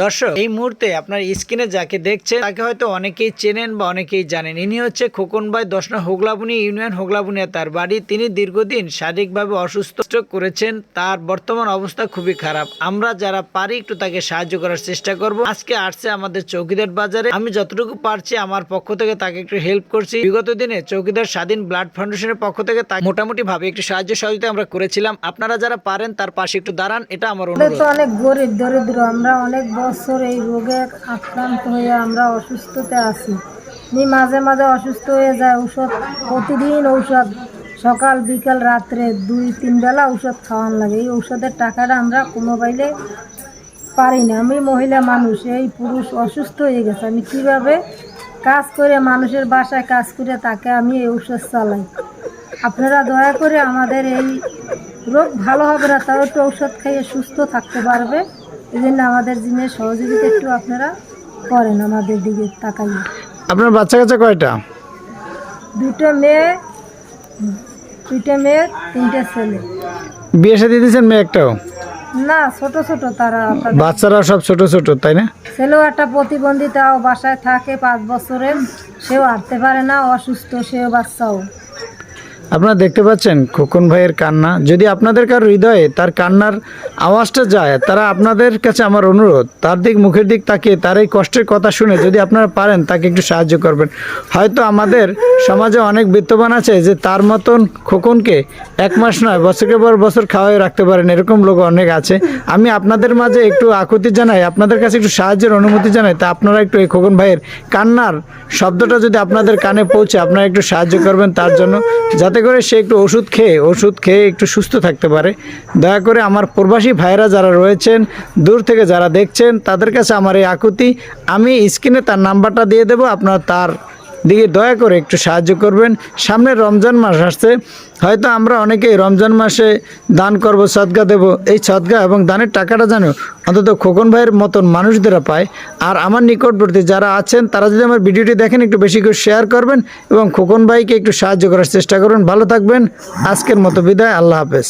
দর্শক এই মুহূর্তে আপনার স্ক্রিনে যাকে দেখছেন তাকে হয়তো অনেকেই চেনেন বা অনেকেই জানেন। ইনি হচ্ছে খোকন ভাই, 10 নং হোগলাবুনি ইউনিয়ন, হোগলাবুনিয়া তার বাড়ি। তিনি দীর্ঘদিন শারীরিকভাবে অসুস্থ করেছেন, তার বর্তমান অবস্থা খুবই খারাপ। আমরা যারা পারি একটু তাকে সাহায্য করার চেষ্টা করব। আজকে আসছে আমাদের চৌকিদার বাজারে, আমি যতটুকু পারছি আমার পক্ষ থেকে তাকে একটু হেল্প করছি। বিগত দিনে চৌকিদার স্বাধীন ব্লাড ফাউন্ডেশনের পক্ষ থেকে মোটামুটি ভাবে একটু সাহায্য সহযোগিতা আমরা করেছিলাম। আপনারা যারা পারেন তার পাশে একটু দাঁড়ান, এটা আমার অনুরোধ। অনেক গরিব দরিদ্র, আমরা অনেক বছর এই রোগে আক্রান্ত হয়ে আমরা অসুস্থতে আছি। মাঝে মাঝে অসুস্থ হয়ে যায়, ঔষধ প্রতিদিন ঔষধ সকাল বিকাল রাত্রে 2-3 বেলা ঔষধ খাওয়ান লাগে। এই ঔষধের টাকাটা আমরা কোনো বাইলে পারি না। আমি মহিলা মানুষ, এই পুরুষ অসুস্থ হয়ে গেছে, আমি কিভাবে কাজ করে মানুষের বাসায় কাজ করে তাকে আমি এই ঔষধ চালাই। আপনারা দয়া করে আমাদের এই রোগ ভালো হবে না, তাও একটু ঔষধ খাইয়ে সুস্থ থাকতে পারবে, এই জন্য আমাদের জিনিস সহযোগিতা একটু আপনারা করেন, আমাদের দিকে তাকাইয়ে। আপনার বাচ্চা কাচ্চা কয়টা? দুটো মেয়ে, 3টে ছেলে। বিয়ে শাদী দিয়েছেন? মেয়ে একটাও না, ছোট ছোট তারা, বাচ্চারা সব ছোট ছোট, তাই না? ছেলেও একটা প্রতিবন্ধিতাও বাসায় থাকে 5 বছরের, সেও হাঁটতে পারে না, অসুস্থ সেও, বাচ্চাও। আপনারা দেখতে পাচ্ছেন খোকন ভাইয়ের কান্না। যদি আপনাদের কারো হৃদয়ে তার কান্নার আওয়াজটা যায়, তারা আপনাদের কাছে আমার অনুরোধ, তার মুখের দিক তাকিয়ে তার এই কষ্টের কথা শুনে যদি আপনারা পারেন তাকে একটু সাহায্য করবেন। হয়তো আমাদের সমাজে অনেক বিত্তবান আছে যে তার মতন খোকনকে 1 মাস নয় বছরের পর বছর খাওয়াই রাখতে পারেন, এরকম লোক অনেক আছে। আমি আপনাদের মাঝে একটু আকুতি জানাই, আপনাদের কাছে একটু সাহায্যের অনুমতি জানাই, তা আপনারা একটু এই খোকন ভাইয়ের কান্নার শব্দটা যদি আপনাদের কানে পৌঁছে আপনারা একটু সাহায্য করবেন তার জন্য, যাতে করে সে একটু ওষুধ খেয়ে একটু সুস্থ থাকতে পারে। দয়া করে আমার প্রবাসী ভাইরা যারা রয়েছেন, দূর থেকে যারা দেখছেন, তাদের কাছে আমার এই আকুতি। আমি স্ক্রিনে তার নাম্বারটা দিয়ে দেবো, আপনারা তার দিকে দয়া করে একটু সাহায্য করবেন। সামনে রমজান মাস আসছে, হয়তো আমরা অনেকেই রমজান মাসে দান করব, সদকা দেব। এই সদকা এবং দানের টাকাটা যেন অন্তত খোকন ভাইয়ের মতন মানুষদেরা পায়। আর আমার নিকটবর্তী যারা আছেন তারা যদি আমার ভিডিওটি দেখেন একটু বেশি করে শেয়ার করবেন এবং খোকন ভাইকে একটু সাহায্য করার চেষ্টা করবেন। ভালো থাকবেন, আজকের মতো বিদায়, আল্লাহ হাফেজ।